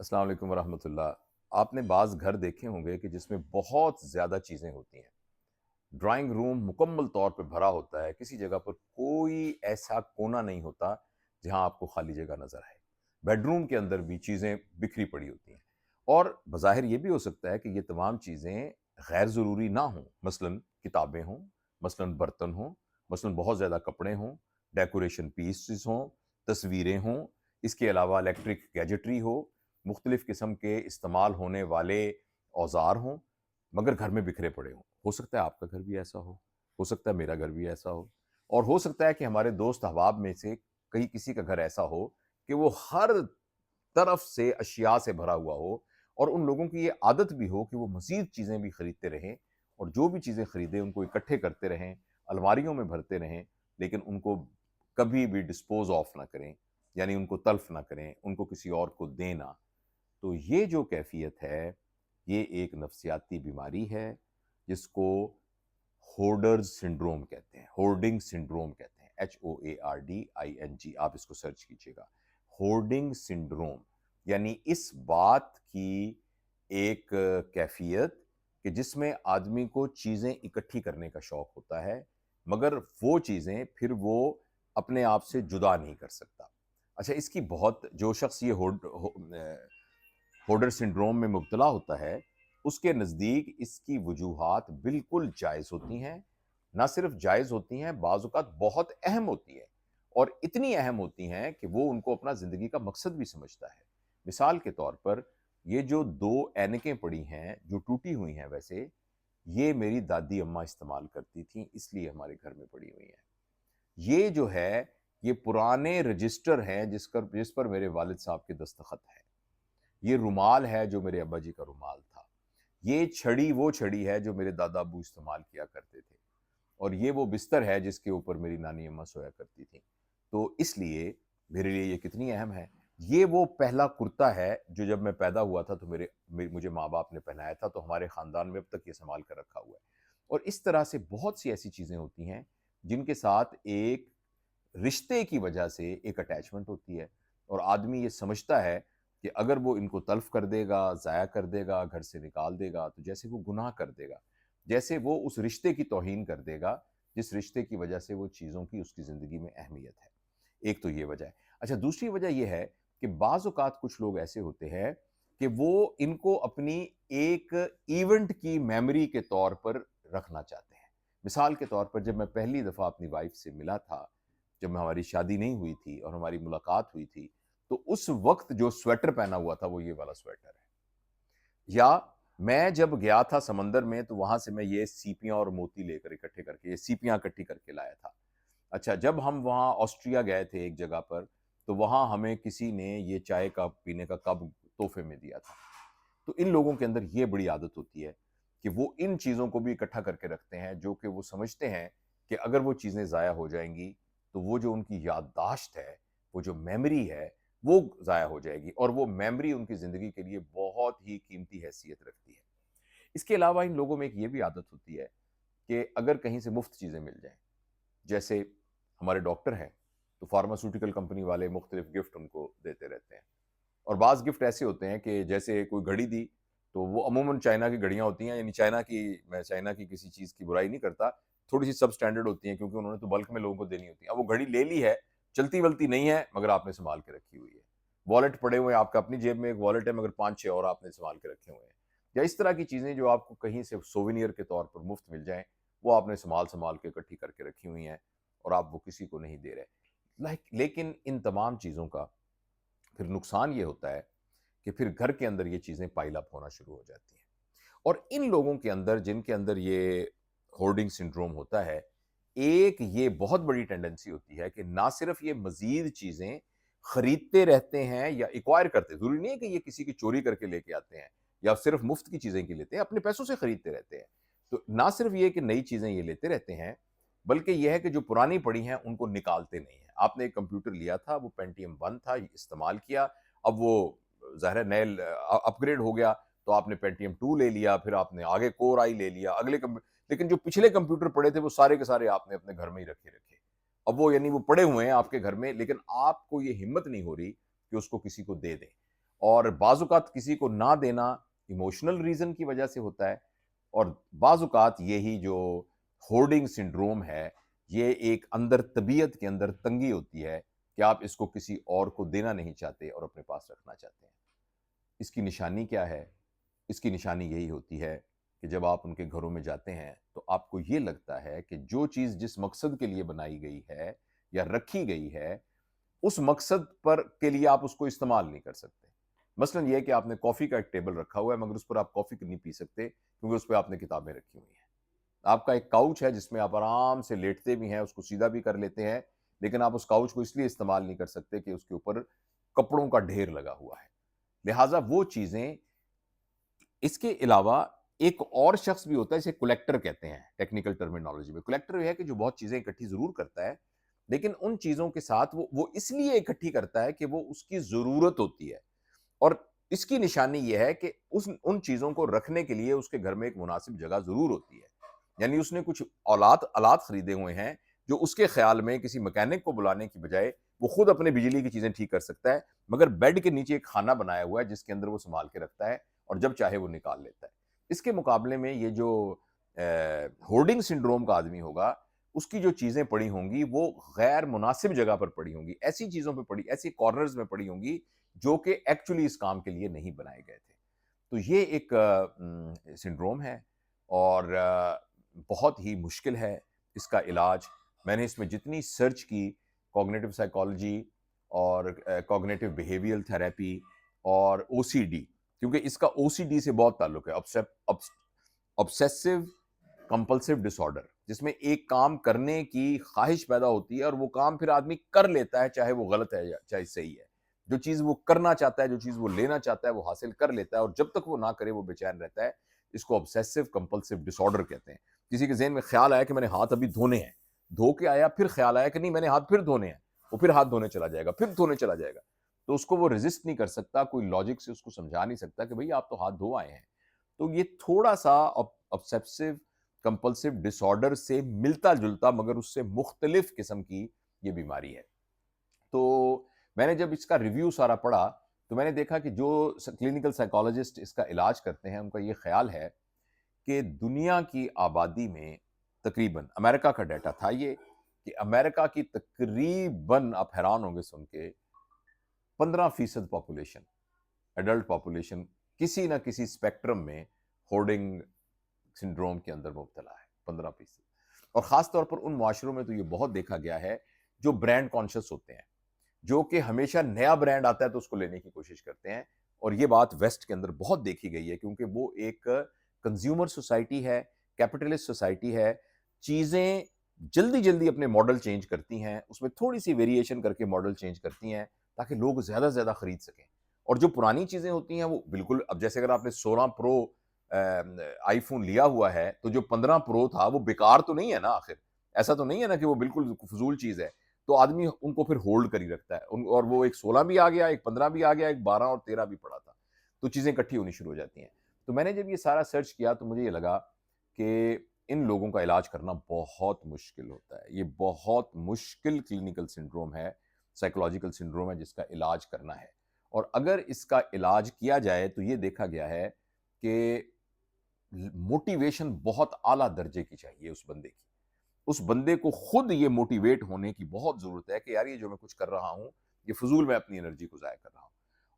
अस्सलाम वालेकुम वरहमतुल्लाह। आपने बाज़ घर देखे होंगे कि जिसमें बहुत ज़्यादा चीज़ें होती हैं। ड्राइंग रूम मुकम्मल तौर पे भरा होता है, किसी जगह पर कोई ऐसा कोना नहीं होता जहाँ आपको खाली जगह नज़र आए। बेडरूम के अंदर भी चीज़ें बिखरी पड़ी होती हैं और बज़ाहिर ये भी हो सकता है कि ये तमाम चीज़ें गैर ज़रूरी ना हों, मसलन किताबें हों, मसलन बर्तन हों, मसलन बहुत ज़्यादा कपड़े हों, डेकोरेशन पीसेस हों, तस्वीरें हों, इसके अलावा इलेक्ट्रिक गैजेटरी हो, मुख्तलिफ़ किस्म के इस्तेमाल होने वाले औज़ार हों, मगर घर में बिखरे पड़े हों। हो सकता है आपका घर भी ऐसा हो सकता है मेरा घर भी ऐसा हो और हो सकता है कि हमारे दोस्त अहबाब में से कहीं किसी का घर ऐसा हो कि वो हर तरफ से अशिया से भरा हुआ हो और उन लोगों की ये आदत भी हो कि वो मज़ीद चीज़ें भी खरीदते रहें और जो भी चीज़ें खरीदें उनको इकट्ठे करते रहें, अलमारियों में भरते रहें, लेकिन उनको कभी भी डिस्पोज़ ऑफ ना करें, यानी उनको तल्फ़ ना करें, उनको किसी और को दें ना। तो ये जो कैफ़ियत है, ये एक नफ़सियाती बीमारी है, जिसको होर्डर्स सिंड्रोम कहते हैं, होर्डिंग सिंड्रोम कहते हैं, HOARDING, आप इसको सर्च कीजिएगा। होर्डिंग सिंड्रोम यानी इस बात की एक कैफ़ियत कि जिसमें आदमी को चीज़ें इकट्ठी करने का शौक होता है, मगर वो चीज़ें फिर वो अपने आप से जुदा नहीं कर सकता। अच्छा, इसकी बहुत जो शख्स ये होर्डर सिंड्रोम में मुब्तला होता है, उसके नज़दीक इसकी वजूहात बिल्कुल जायज़ होती हैं। ना सिर्फ जायज़ होती हैं, बाज़ औक़ात बहुत अहम होती हैं और इतनी अहम होती हैं कि वो उनको अपना ज़िंदगी का मकसद भी समझता है। मिसाल के तौर पर ये जो 2 ऐनकें पड़ी हैं, जो टूटी हुई हैं वैसे, ये मेरी दादी अम्मा इस्तेमाल करती थीं, इसलिए हमारे घर में पड़ी हुई हैं। ये जो है, ये पुराने रजिस्टर हैं जिस पर मेरे वालिद साहब के दस्तखत हैं। ये रुमाल है जो मेरे अब्बा जी का रुमाल था। ये छड़ी वो छड़ी है जो मेरे दादा-अब्बू इस्तेमाल किया करते थे और ये वो बिस्तर है जिसके ऊपर मेरी नानी अम्मा सोया करती थीं। तो इसलिए मेरे लिए ये कितनी अहम है। ये वो पहला कुर्ता है जो जब मैं पैदा हुआ था तो मुझे माँ-बाप ने पहनाया था, तो हमारे ख़ानदान में अब तक ये सँभाल कर रखा हुआ है। और इस तरह से बहुत सी ऐसी चीज़ें होती हैं जिनके साथ एक रिश्ते की वजह से एक अटैचमेंट होती है और आदमी ये समझता है कि अगर वो इनको तल्फ़ कर देगा, ज़ाया कर देगा, घर से निकाल देगा, तो जैसे वो गुनाह कर देगा। जैसे वो उस रिश्ते की तौहीन कर देगा, जिस रिश्ते की वजह से वो चीज़ों की उसकी ज़िंदगी में अहमियत है। एक तो ये वजह है। अच्छा, दूसरी वजह ये है कि बाज़ औक़ात कुछ लोग ऐसे होते हैं कि वो इनको अपनी एक इवेंट की मेमोरी के तौर पर रखना चाहते हैं। मिसाल के तौर पर जब मैं पहली दफ़ा अपनी वाइफ़ से मिला था, जब हमारी शादी नहीं हुई थी और हमारी मुलाकात हुई थी, तो उस वक़्त जो स्वेटर पहना हुआ था वो ये वाला स्वेटर है। या मैं जब गया था समंदर में तो वहाँ से मैं ये सीपियाँ और मोती लेकर इकट्ठे करके ये सीपियाँ इकट्ठी करके लाया था। अच्छा, जब हम वहाँ ऑस्ट्रिया गए थे एक जगह पर, तो वहाँ हमें किसी ने ये चाय का पीने का कप तोहफ़े में दिया था। तो इन लोगों के अंदर ये बड़ी आदत होती है कि वो इन चीज़ों को भी इकट्ठा करके रखते हैं, जो कि वो समझते हैं कि अगर वो चीज़ें ज़ाया हो जाएँगी, तो वो जो उनकी याददाश्त है, वो जो मेमोरी है, वो ज़ाया हो जाएगी और वो मेमोरी उनकी ज़िंदगी के लिए बहुत ही कीमती हैसियत रखती है। इसके अलावा इन लोगों में एक ये भी आदत होती है कि अगर कहीं से मुफ़्त चीज़ें मिल जाएँ, जैसे हमारे डॉक्टर हैं, तो फार्मास्यूटिकल कंपनी वाले मुख्तलिफ गिफ्ट उनको देते रहते हैं। और बाज़ गिफ्ट ऐसे होते हैं कि जैसे कोई घड़ी दी, तो वो अमूमन चाइना की घड़ियाँ होती हैं, यानी मैं चाइना की किसी चीज़ की बुराई नहीं करता, थोड़ी-सी सब स्टैंडर्ड होती हैं क्योंकि उन्होंने तो बल्क में लोगों को देनी होती है। अब वो घड़ी ले ली है, चलती-वलती नहीं है, मगर आपने सँभाल के रखी हुई है। वॉलेट पड़े हुए हैं, आपका अपनी जेब में एक वॉलेट है मगर 5-6 और आपने सँभाल के रखे हुए हैं। या इस तरह की चीज़ें जो आपको कहीं से सोवेनियर के तौर पर मुफ़्त मिल जाएँ, वो आपने सँभाल-सँभाल के इकट्ठी करके रखी हुई हैं और आप वो किसी को नहीं दे रहे। लेकिन इन तमाम चीज़ों का फिर नुकसान ये होता है कि फिर घर के अंदर ये चीज़ें पाइल अप होना शुरू हो जाती हैं। और इन लोगों के अंदर जिनके अंदर ये होर्डिंग सिंड्रोम होता है, एक ये बहुत बड़ी टेंडेंसी होती है कि ना सिर्फ़ ये मज़ीद चीज़ें खरीदते रहते हैं या एक्वायर करते हैं, ज़रूरी नहीं है कि ये किसी की चोरी करके लेके आते हैं या सिर्फ़ मुफ़्त की चीज़ें क्यों लेते हैं, अपने पैसों से खरीदते रहते हैं। तो ना सिर्फ़ ये कि नई चीज़ें ये लेते रहते हैं, बल्कि ये है कि जो पुरानी पड़ी हैं, उनको निकालते नहीं हैं। आपने एक कंप्यूटर लिया था, वो पेंटियम 1 था, इस्तेमाल किया, अब वो ज़ाहिर है अपग्रेड हो गया, तो आपने पेंटियम 2 ले लिया, फिर आपने आगे कोर आई ले लिया, लेकिन जो पिछले कंप्यूटर पड़े थे, वो सारे के सारे आपने अपने घर में ही रखे। अब वो यानी वो पड़े हुए हैं आपके घर में, लेकिन आपको ये हिम्मत नहीं हो रही कि उसको किसी को दे दें। और बाज़-औक़ात किसी को ना देना इमोशनल रीज़न की वजह से होता है, और बाज़-औक़ात यही जो होर्डिंग सिंड्रोम है, ये एक अंदर तबीयत के अंदर तंगी होती है कि आप इसको किसी और को देना नहीं चाहते और अपने पास रखना चाहते हैं। इसकी निशानी क्या है? इसकी निशानी यही होती है कि जब आप उनके घरों में जाते हैं, तो आपको ये लगता है कि जो चीज़ जिस मकसद के लिए बनाई गई है या रखी गई है, उस मकसद पर के लिए आप उसको इस्तेमाल नहीं कर सकते। मसलन ये है कि आपने कॉफ़ी का एक टेबल रखा हुआ है, मगर उस पर आप कॉफ़ी नहीं पी सकते क्योंकि उस पे आपने किताबें रखी हुई हैं। आपका एक काउच है जिसमें आप आराम से लेटते भी हैं, उसको सीधा भी कर लेते हैं, लेकिन आप उस काउच को इसलिए इस्तेमाल नहीं कर सकते कि उसके ऊपर कपड़ों का ढेर लगा हुआ है। लिहाज़ा वो चीज़ें, इसके अलावा एक और शख्स भी होता है, जिसे कलेक्टर कहते हैं टेक्निकल टर्मिनोलॉजी में। कलेक्टर ये है कि जो बहुत चीज़ें इकट्ठी ज़रूर करता है, लेकिन उन चीज़ों के साथ वो इसलिए इकट्ठी करता है कि वो उसकी ज़रूरत होती है, और इसकी निशानी ये है कि उन चीज़ों को रखने के लिए उसके घर में एक मुनासिब जगह ज़रूर होती है। यानी उसने कुछ आलात खरीदे हुए हैं, जो उसके ख़्याल में किसी मैकेनिक को बुलाने की बजाय वो खुद अपने बिजली की चीज़ें ठीक कर सकता है, मगर बेड के नीचे एक खाना बनाया हुआ है जिसके अंदर वो सँभाल के रखता है और जब चाहे वो निकाल लेता है। इसके मुकाबले में ये जो होर्डिंग सिंड्रोम का आदमी होगा, उसकी जो चीज़ें पड़ी होंगी वो गैर मुनासिब जगह पर पड़ी होंगी, ऐसी चीज़ों पे पड़ी, ऐसी कॉर्नर्स में पड़ी होंगी जो कि एक्चुअली इस काम के लिए नहीं बनाए गए थे। तो ये एक सिंड्रोम है, और बहुत ही मुश्किल है इसका इलाज। मैंने इसमें जितनी सर्च की, कॉग्निटिव साइकोलॉजी और कॉग्निटिव बिहेवियरल थेरेपी और ओसीडी, क्योंकि इसका ओसीडी से बहुत ताल्लुक है, ऑब्सेसिव कंपल्सिव डिसऑर्डर, जिसमें एक काम करने की ख्वाहिश पैदा होती है और वो काम फिर आदमी कर लेता है, चाहे वो गलत है या चाहे सही है। जो चीज़ वो करना चाहता है, जो चीज़ वो लेना चाहता है, वो हासिल कर लेता है, और जब तक वो ना करे वो बेचैन रहता है। इसको ऑब्सेसिव कंपल्सिव डिसऑर्डर कहते हैं। किसी के ज़हन में ख्याल आया कि मैंने हाथ अभी धोने हैं, धो के आया, फिर ख्याल आया कि नहीं मैंने हाथ फिर धोने हैं, वो फिर हाथ धोने चला जाएगा, फिर धोने चला जाएगा। तो उसको वो रेज़िस्ट नहीं कर सकता, कोई लॉजिक से उसको समझा नहीं सकता कि भई आप तो हाथ धो आए हैं। तो ये थोड़ा-सा ऑब्सेसिव कंपल्सिव डिसऑर्डर से मिलता-जुलता मगर उससे मुख्तलिफ किस्म की ये बीमारी है। तो मैंने जब इसका रिव्यू सारा पढ़ा, तो मैंने देखा कि जो क्लिनिकल साइकोलॉजिस्ट इसका इलाज करते हैं, उनका ये ख्याल है कि दुनिया की आबादी में तकरीबन, अमेरिका का डाटा था ये, कि अमेरिका की तकरीबन, आप हैरान होंगे सुन के, 15% पॉपुलेशन, एडल्ट पॉपुलेशन किसी ना किसी स्पेक्ट्रम में होर्डिंग सिंड्रोम के अंदर मुब्तला है, 15%। और ख़ास तौर पर उन मुआशरों में तो ये बहुत देखा गया है, जो ब्रांड कॉन्शियस होते हैं, जो कि हमेशा नया ब्रांड आता है तो उसको लेने की कोशिश करते हैं। और ये बात वेस्ट के अंदर बहुत देखी गई है, क्योंकि वो एक कंज्यूमर सोसाइटी है, कैपिटलिस्ट सोसाइटी है। चीज़ें जल्दी-जल्दी अपने मॉडल चेंज करती हैं, उसमें थोड़ी-सी वेरिएशन करके मॉडल चेंज करती हैं, ताकि लोग ज़्यादा से ज़्यादा खरीद सकें। और जो पुरानी चीज़ें होती हैं वो बिल्कुल, अब जैसे अगर आपने 16 प्रो आईफ़ोन लिया हुआ है, तो जो 15 प्रो था वो बेकार तो नहीं है ना आखिर? ऐसा तो नहीं है ना कि वो बिल्कुल फ़ुज़ूल चीज़ है। तो आदमी उनको फिर होल्ड कर ही रखता है। और वो एक 16 भी आ गया, एक 15 भी आ गया, एक 12 और 13 भी पड़ा था। तो चीज़ें इकट्ठी होनी शुरू हो जाती हैं। तो मैंने जब ये सारा सर्च किया, तो मुझे ये लगा कि इन लोगों का इलाज करना बहुत मुश्किल होता है। ये बहुत मुश्किल क्लिनिकल सिंड्रोम है, साइकोलॉजिकल सिंड्रोम है जिसका इलाज करना है। और अगर इसका इलाज किया जाए तो ये देखा गया है कि मोटिवेशन बहुत आला दर्जे की चाहिए उस बंदे की। उस बंदे को खुद ये मोटिवेट होने की बहुत ज़रूरत है कि यार ये जो मैं कुछ कर रहा हूँ, ये फ़िज़ूल मैं अपनी एनर्जी को ज़ाया कर रहा हूँ।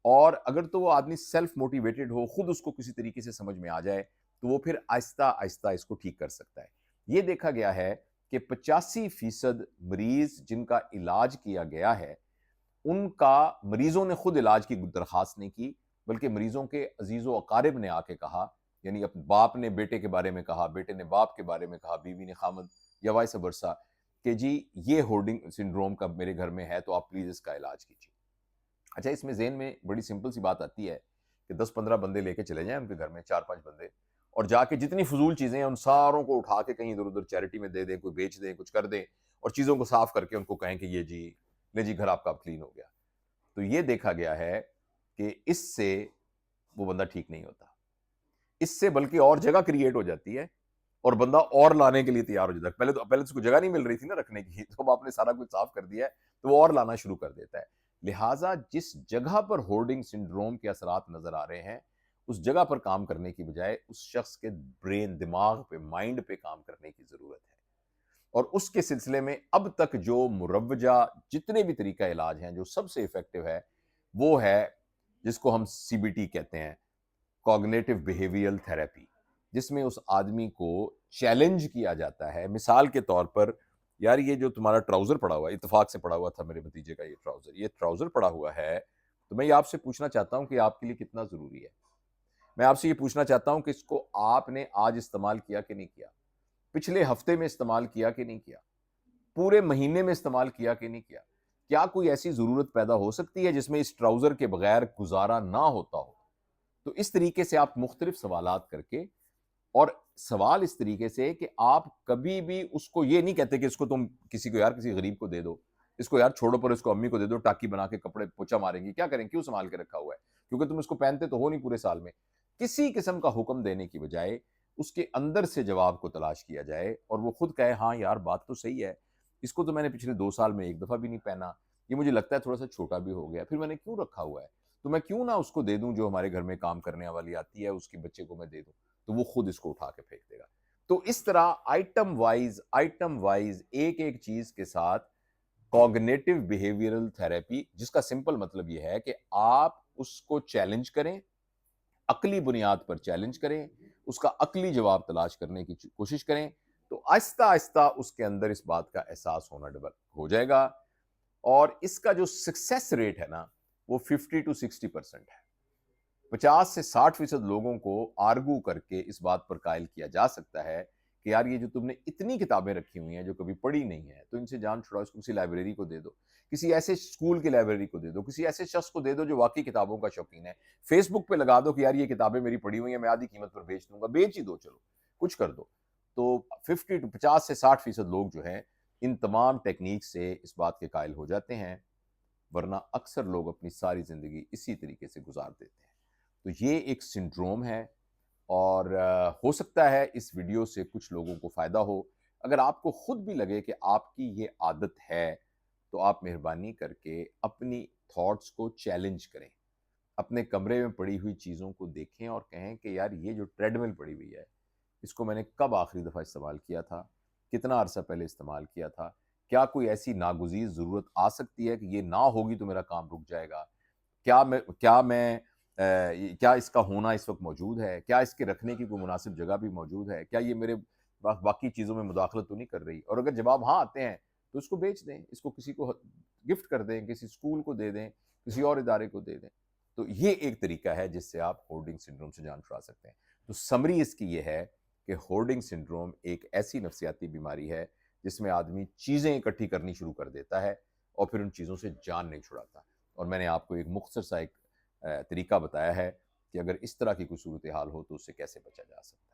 और अगर तो वो आदमी सेल्फ मोटिवेटेड हो, खुद उसको किसी तरीके से समझ में आ जाए, तो वो फिर आहिस्ता-आहिस्ता इसको ठीक कर सकता है। ये देखा गया है कि 85% मरीज़ जिनका इलाज किया गया है, उनका मरीज़ों ने खुद इलाज की दरख्वास्त नहीं की, बल्कि मरीज़ों के अज़ीज़-ओ-अक़ारिब ने आके कहा, यानी बाप ने बेटे के बारे में कहा, बेटे ने बाप के बारे में कहा, बीवी ने खामद, या वाइस वर्सा, कि जी ये होर्डिंग सिंड्रोम का मेरे घर में है, तो आप प्लीज़ इसका इलाज कीजिए। अच्छा, इसमें ज़हन में बड़ी सिंपल सी बात आती है कि 10-15 बंदे लेके चले जाएँ उनके घर में, 4-5 बंदे, और जाके जितनी फ़ुज़ूल चीज़ें हैं, उन सारों को उठा के कहीं इधर-उधर चैरिटी में दे दें, कोई बेच दें, कुछ कर दें, और चीज़ों को साफ़ करके उनको कहें कि ये जी, ले जी घर आपका अब क्लीन हो गया। तो ये देखा गया है कि इससे वो बंदा ठीक नहीं होता। इससे बल्कि और जगह क्रिएट हो जाती है, और बंदा और लाने के लिए तैयार हो जाता है। पहले तो उसको जगह नहीं मिल रही थी ना रखने की, तो अब आपने सारा कुछ साफ कर दिया है, तो वो और लाना शुरू कर देता है। लिहाजा जिस जगह पर होर्डिंग सिंड्रोम के असरात नजर आ रहे हैं, उस जगह पर काम करने की बजाय उस शख्स के ब्रेन, दिमाग पे, माइंड पे काम करने की जरूरत है। और उसके सिलसिले में अब तक जो मुरव्वजा जितने भी तरीका इलाज हैं, जो सबसे इफेक्टिव है, वो है जिसको हम सीबीटी कहते हैं, कॉग्निटिव बिहेवियरल थेरेपी, जिसमें उस आदमी को चैलेंज किया जाता है। मिसाल के तौर पर, यार ये जो तुम्हारा ट्राउजर पड़ा हुआ है, इत्तेफाक से पड़ा हुआ था मेरे भतीजे का, ये ट्राउजर पड़ा हुआ है, तो मैं ये आपसे पूछना चाहता हूं कि आपके लिए कितना जरूरी है। मैं आपसे ये पूछना चाहता हूं कि इसको आपने आज इस्तेमाल किया कि नहीं किया, पिछले हफ्ते में इस्तेमाल किया कि नहीं किया, पूरे महीने में इस्तेमाल किया कि नहीं किया। क्या कोई ऐसी जरूरत पैदा हो सकती है जिसमें इस ट्राउजर के बगैर गुजारा ना होता हो? तो इस तरीके से आप मुख्तलिफ सवालात करके, और सवाल इस तरीके से कि आप कभी भी उसको ये नहीं कहते कि इसको तुम किसी को, यार किसी गरीब को दे दो, इसको यार छोड़ो पर इसको अम्मी को दे दो, टाकी बना के कपड़े पोछा मारेंगी, क्या करें, क्यों संभाल के रखा हुआ है, क्योंकि तुम इसको पहनते तो हो नहीं पूरे साल में। किसी किस्म का हुक्म देने की बजाय उसके अंदर से जवाब को तलाश किया जाए और वो खुद कहे, हाँ यार बात तो सही है, इसको तो मैंने पिछले 2 साल में एक दफा भी नहीं पहना, ये मुझे लगता है थोड़ा सा छोटा भी हो गया, फिर मैंने क्यों रखा हुआ है, तो मैं क्यों ना उसको दे दूं, जो हमारे घर में काम करने वाली आती है उसके बच्चे को मैं दे दूं, तो वो खुद इसको उठा के फेंक देगा। तो इस तरह आइटम वाइज एक एक चीज के साथ कॉग्निटिव बिहेवियरल थेरेपी, जिसका सिंपल मतलब यह है कि आप उसको चैलेंज करें, अकली बुनियाद पर चैलेंज करें, उसका अकली जवाब तलाश करने की कोशिश करें, तो आहिस्ता आहिस्ता उसके अंदर इस बात का एहसास होना डेवलप हो जाएगा। और इसका जो सक्सेस रेट है ना, वो 50 to 60% है। 50 से 60% लोगों को आर्गू करके इस बात पर कायल किया जा सकता है कि यार ये जो तुमने इतनी किताबें रखी हुई हैं जो कभी पढ़ी नहीं है, तो इनसे जान छुड़ाओ, इसको किसी लाइब्रेरी को दे दो, किसी ऐसे स्कूल की लाइब्रेरी को दे दो, किसी ऐसे शख्स को दे दो जो वाकई किताबों का शौकीन है। फेसबुक पे लगा दो कि यार ये किताबें मेरी पढ़ी हुई हैं, मैं आधी कीमत पर बेच दूंगा, बेच ही दो, चलो कुछ कर दो। तो 50 से 60% लोग जो हैं इन तमाम टेक्निक से इस बात के कायल हो जाते हैं, वरना अक्सर लोग अपनी सारी जिंदगी इसी तरीके से गुजार देते हैं। तो ये एक सिंड्रोम है, और हो सकता है इस वीडियो से कुछ लोगों को फ़ायदा हो। अगर आपको खुद भी लगे कि आपकी ये आदत है, तो आप मेहरबानी करके अपनी थॉट्स को चैलेंज करें। अपने कमरे में पड़ी हुई चीज़ों को देखें और कहें कि यार ये जो ट्रेडमिल पड़ी हुई है, इसको मैंने कब आखिरी दफ़ा इस्तेमाल किया था? कितना अरसा पहले इस्तेमाल किया था? क्या कोई ऐसी नागुज़ीर ज़रूरत आ सकती है कि ये ना होगी तो मेरा काम रुक जाएगा? क्या इसका होना इस वक़्त मौजूद है? क्या इसके रखने की कोई मुनासिब जगह भी मौजूद है? क्या ये मेरे बाकी चीज़ों में मुदाखलत तो नहीं कर रही? और अगर जवाब हाँ आते हैं, तो इसको बेच दें, इसको किसी को गिफ्ट कर दें, किसी स्कूल को दे दें, किसी और इदारे को दे दें। तो ये एक तरीका है जिससे आप होर्डिंग सिंड्रोम से जान छुड़ा सकते हैं। तो समरी इसकी ये है कि होर्डिंग सिंड्रोम एक ऐसी नफ्सियाती बीमारी है जिसमें आदमी चीज़ें इकट्ठी करनी शुरू कर देता है और फिर उन चीज़ों से जान नहीं छुड़ाता। और मैंने आपको एक मुख्तसर सा एक तरीका बताया है कि अगर इस तरह की कोई सूरत हाल हो तो उससे कैसे बचा जा सकता है।